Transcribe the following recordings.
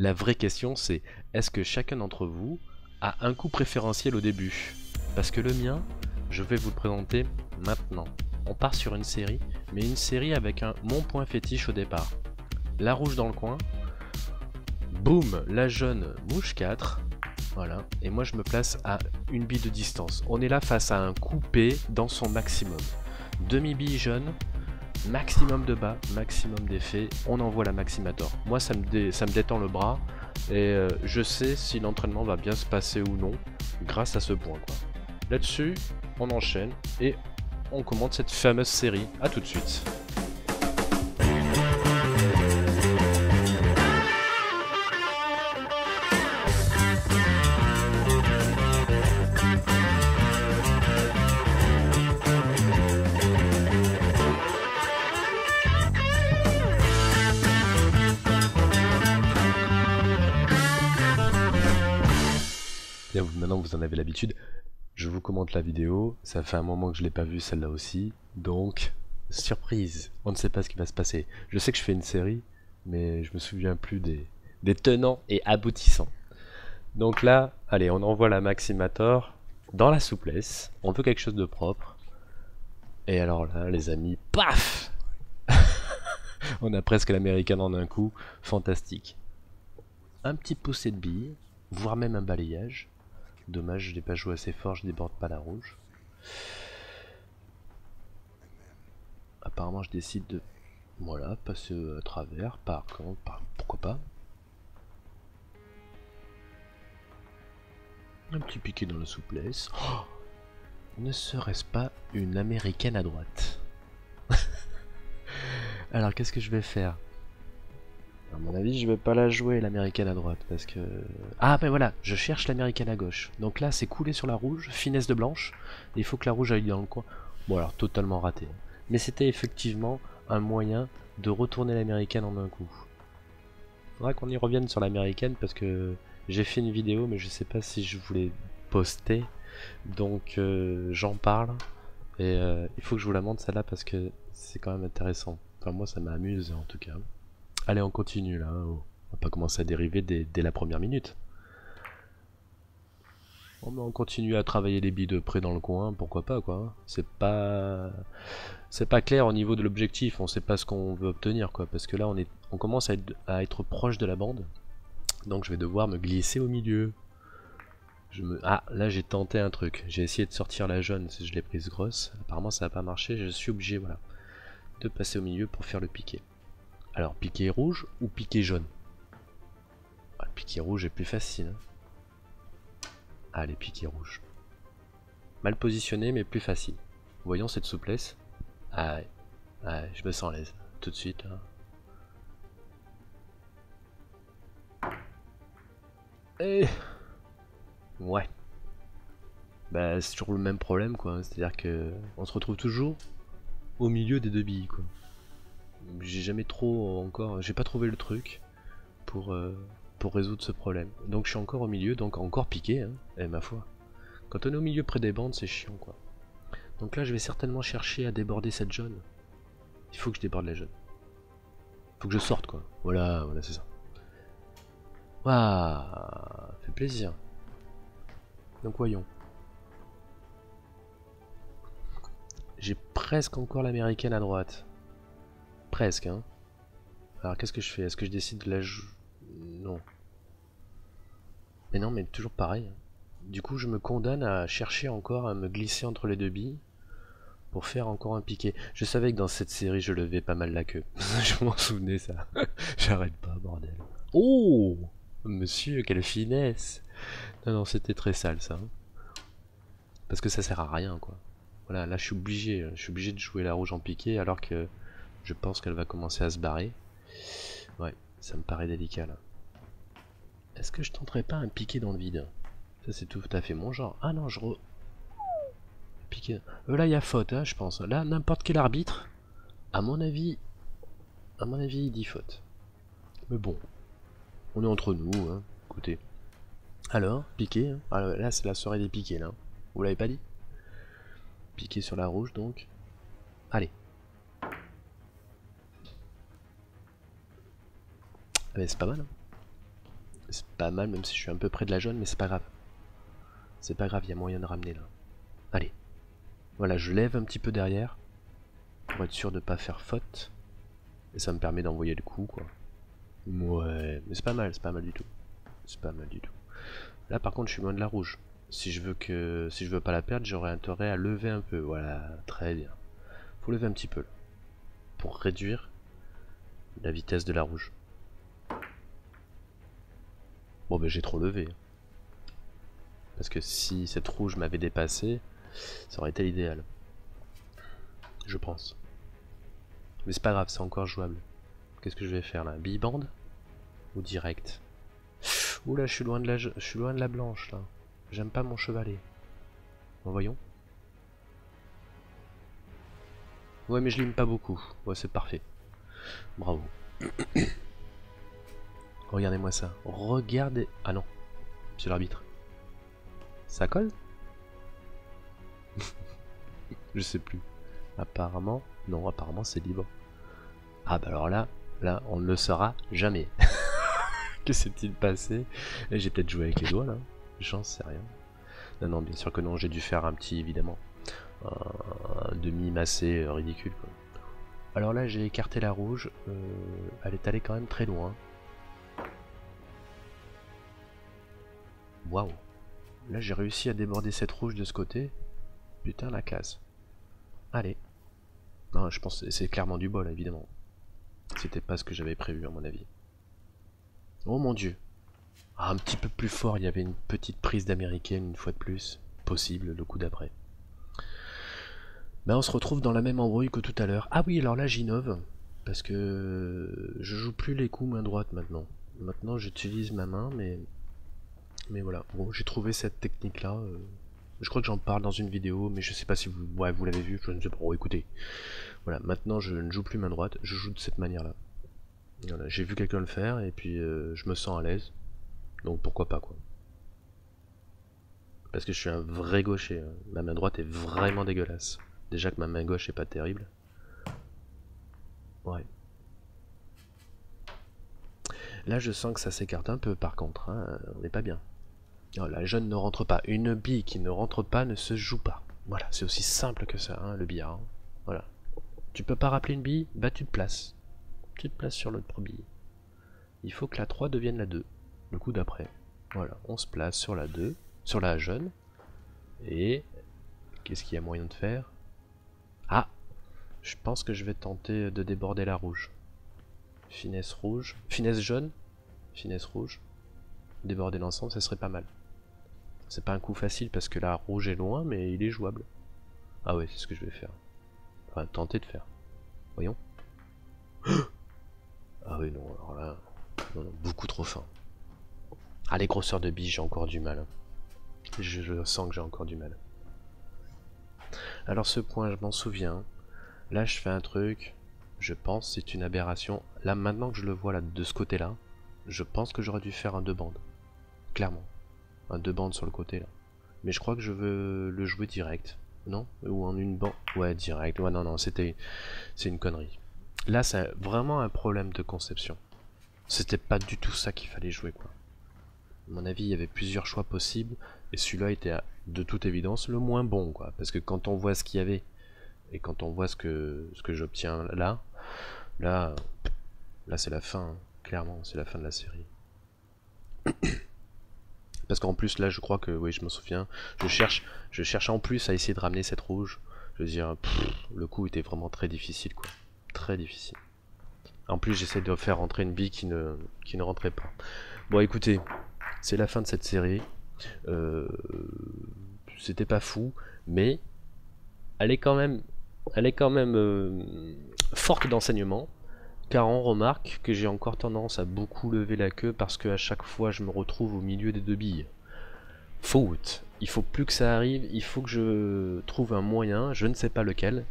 La vraie question c'est, est-ce que chacun d'entre vous a un coup préférentiel au début? Parce que le mien, je vais vous le présenter maintenant. On part sur une série, mais une série avec mon point fétiche au départ. La rouge dans le coin, boum, la jaune mouche 4, voilà, et moi je me place à une bille de distance. On est là face à un coupé dans son maximum. Demi-bille jaune, maximum de bas, maximum d'effet, on envoie la Maximator. Moi ça me détend le bras, et je sais si l'entraînement va bien se passer ou non, grâce à ce point quoi. Là-dessus, on enchaîne, et on commente cette fameuse série. A tout de suite. Bien, maintenant vous en avez l'habitude, je vous commente la vidéo, ça fait un moment que je l'ai pas vue celle-là aussi, donc surprise, on ne sait pas ce qui va se passer. Je sais que je fais une série, mais je me souviens plus des tenants et aboutissants. Donc là, allez, on envoie la Maximator dans la souplesse, on veut quelque chose de propre. Et alors là, les amis, paf on a presque l'américaine en un coup, fantastique. Un petit poussé de billes, voire même un balayage. Dommage, je n'ai pas joué assez fort, je déborde pas la rouge. Apparemment, je décide de, voilà, passer à travers. Par contre, pourquoi pas. Un petit piqué dans la souplesse. Oh, ne serait-ce pas une américaine à droite? Alors, qu'est-ce que je vais faire? À mon avis, je vais pas la jouer l'américaine à droite parce que... Ah ben voilà, je cherche l'américaine à gauche. Donc là, c'est coulé sur la rouge, finesse de blanche. Et il faut que la rouge aille dans le coin. Bon alors, totalement raté. Mais c'était effectivement un moyen de retourner l'américaine en un coup. Faudra qu'on y revienne sur l'américaine parce que j'ai fait une vidéo, mais je sais pas si je voulais poster. Donc j'en parle. Et il faut que je vous la montre celle-là parce que c'est quand même intéressant. Enfin moi, ça m'amuse en tout cas. Allez, on continue là, on va pas commencer à dériver dès la première minute. Bon, on continue à travailler les billes de près dans le coin, pourquoi pas quoi. C'est pas clair au niveau de l'objectif, on sait pas ce qu'on veut obtenir quoi, parce que là on commence à être proche de la bande, donc je vais devoir me glisser au milieu. Ah, là j'ai tenté un truc, j'ai essayé de sortir la jaune si je l'ai prise grosse, apparemment ça n'a pas marché, je suis obligé voilà, de passer au milieu pour faire le piqué. Alors, piqué rouge ou piqué jaune? Ah, le piqué rouge est plus facile. Allez, piqué rouge. Mal positionné, mais plus facile. Voyons cette souplesse. Ah ouais, ah ouais, je me sens à l'aise. Tout de suite. Hein. Et... ouais. Bah, c'est toujours le même problème, quoi. C'est-à-dire que on se retrouve toujours au milieu des deux billes, quoi. J'ai jamais trop encore... J'ai pas trouvé le truc pour résoudre ce problème. Donc je suis encore au milieu, donc encore piqué, hein, et ma foi. Quand on est au milieu près des bandes, c'est chiant quoi. Donc là je vais certainement chercher à déborder cette jaune. Il faut que je déborde la jaune. Il faut que je sorte quoi. Voilà, voilà c'est ça. Waouh, fait plaisir. Donc voyons. J'ai presque encore l'américaine à droite. Presque hein. Alors qu'est-ce que je fais? Est-ce que je décide de la jouer? Non. Mais non, mais toujours pareil. Du coup, je me condamne à chercher encore à me glisser entre les deux billes pour faire encore un piqué. Je savais que dans cette série, je levais pas mal la queue. Je m'en souvenais, ça. J'arrête pas, bordel. Oh monsieur, quelle finesse! Non, non, c'était très sale, ça. Parce que ça sert à rien, quoi. Voilà, là, je suis obligé de jouer la rouge en piqué alors que je pense qu'elle va commencer à se barrer. Ouais, ça me paraît délicat, là. Est-ce que je tenterais pas un piqué dans le vide? Ça c'est tout à fait mon genre. Ah non, piqué. Là il y a faute, hein, je pense. Là, n'importe quel arbitre, à mon avis, il dit faute. Mais bon, on est entre nous, hein. Écoutez. Alors, piqué. Hein. Ah, là c'est la soirée des piqués, là. Vous l'avez pas dit? Piqué sur la rouge, donc. Allez. Ah, mais c'est pas mal. Hein. C'est pas mal, même si je suis un peu près de la jaune, mais c'est pas grave. C'est pas grave, il y a moyen de ramener là. Allez. Voilà, je lève un petit peu derrière. Pour être sûr de pas faire faute. Et ça me permet d'envoyer le coup, quoi. Ouais, mais c'est pas mal du tout. C'est pas mal du tout. Là par contre je suis loin de la rouge. Si je veux pas la perdre, j'aurais intérêt à lever un peu. Voilà, très bien. Faut lever un petit peu là, pour réduire la vitesse de la rouge. Bon ben j'ai trop levé. Parce que si cette rouge m'avait dépassé, ça aurait été l'idéal. Je pense. Mais c'est pas grave, c'est encore jouable. Qu'est-ce que je vais faire là? Bille-bande ou direct? Oula, je suis loin de la blanche là. J'aime pas mon chevalet. Bon, voyons. Ouais, mais je lime pas beaucoup. Ouais, c'est parfait. Bravo. Regardez-moi ça. Regardez. Ah non, monsieur l'arbitre. Ça colle? Je sais plus. Apparemment. Non, apparemment c'est libre. Ah bah alors là, on ne le saura jamais. Que s'est-il passé? J'ai peut-être joué avec les doigts là. J'en sais rien. Non, non, bien sûr que non, j'ai dû faire un petit, évidemment. Un demi-massé ridicule quoi. Alors là j'ai écarté la rouge, elle est allée quand même très loin. Waouh. Là j'ai réussi à déborder cette rouge de ce côté. Putain la classe. Allez. Non, je pense que c'est clairement du bol évidemment. C'était pas ce que j'avais prévu à mon avis. Oh mon dieu. Ah, un petit peu plus fort, il y avait une petite prise d'américaine une fois de plus. Possible le coup d'après. Ben on se retrouve dans la même embrouille que tout à l'heure. Ah oui, alors là j'innove. Parce que je joue plus les coups main droite maintenant. Maintenant j'utilise ma main, mais voilà. Bon, j'ai trouvé cette technique là. Je crois que j'en parle dans une vidéo, mais je sais pas si vous, ouais, vous l'avez vu, je ne sais pas. Oh, écoutez. Voilà, maintenant je ne joue plus main droite, je joue de cette manière là. Voilà, j'ai vu quelqu'un le faire et puis je me sens à l'aise. Donc pourquoi pas quoi. Parce que je suis un vrai gaucher. Hein. Ma main droite est vraiment dégueulasse. Déjà que ma main gauche est pas terrible. Ouais. Là je sens que ça s'écarte un peu par contre. Hein. On n'est pas bien. Oh, la jaune ne rentre pas. Une bille qui ne rentre pas ne se joue pas. Voilà, c'est aussi simple que ça, hein, le billard. Hein. Voilà. Tu peux pas rappeler une bille? Bah tu te places. Tu te places sur l'autre bille. Il faut que la 3 devienne la 2. Le coup d'après. Voilà, on se place sur la 2, sur la jaune. Et qu'est-ce qu'il y a moyen de faire? Ah! Je pense que je vais tenter de déborder la rouge. Finesse rouge. Finesse jaune. Finesse rouge. Déborder l'ensemble, ça serait pas mal. C'est pas un coup facile parce que la rouge est loin, mais il est jouable. Ah ouais, c'est ce que je vais faire. Enfin, tenter de faire. Voyons. Ah oui, non, alors là... Non, non, beaucoup trop fin. Ah, les grosseurs de billes, j'ai encore du mal. Je sens que j'ai encore du mal. Alors ce point, je m'en souviens. Là, je fais un truc. Je pense c'est une aberration. Là, maintenant que je le vois là de ce côté-là, je pense que j'aurais dû faire un 2 bandes. Clairement. Un 2 bandes sur le côté là. Mais je crois que je veux le jouer direct. Non? Ou en une bande? Ouais, direct. Ouais, non, non, c'est une connerie. Là, c'est vraiment un problème de conception. C'était pas du tout ça qu'il fallait jouer, quoi. À mon avis, il y avait plusieurs choix possibles, et celui-là était de toute évidence le moins bon, quoi. Parce que quand on voit ce qu'il y avait, et quand on voit ce que j'obtiens là, là c'est la fin, hein. Clairement, c'est la fin de la série. Parce qu'en plus, là, je crois que, oui, je me souviens, je cherche en plus à essayer de ramener cette rouge. Je veux dire, le coup était vraiment très difficile, quoi. Très difficile. En plus, j'essaie de faire rentrer une bille qui ne rentrait pas. Bon, écoutez, c'est la fin de cette série. C'était pas fou, mais elle est quand même, forte d'enseignement. Car on remarque que j'ai encore tendance à beaucoup lever la queue parce que à chaque fois je me retrouve au milieu des deux billes. Faute. Il faut plus que ça arrive, il faut que je trouve un moyen, je ne sais pas lequel.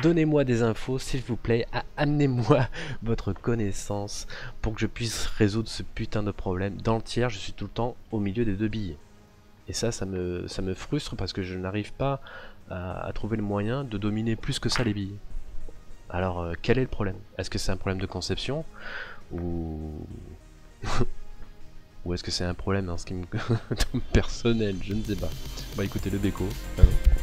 Donnez-moi des infos s'il vous plaît, amenez-moi votre connaissance pour que je puisse résoudre ce putain de problème. Dans le tiers, je suis tout le temps au milieu des deux billes. Et ça me frustre parce que je n'arrive pas à trouver le moyen de dominer plus que ça les billes. Alors, quel est le problème? Est-ce que c'est un problème de conception? Ou... Ou est-ce que c'est un problème dans ce qui me personnel, je ne sais pas. Bah écoutez, le béco. Ah non.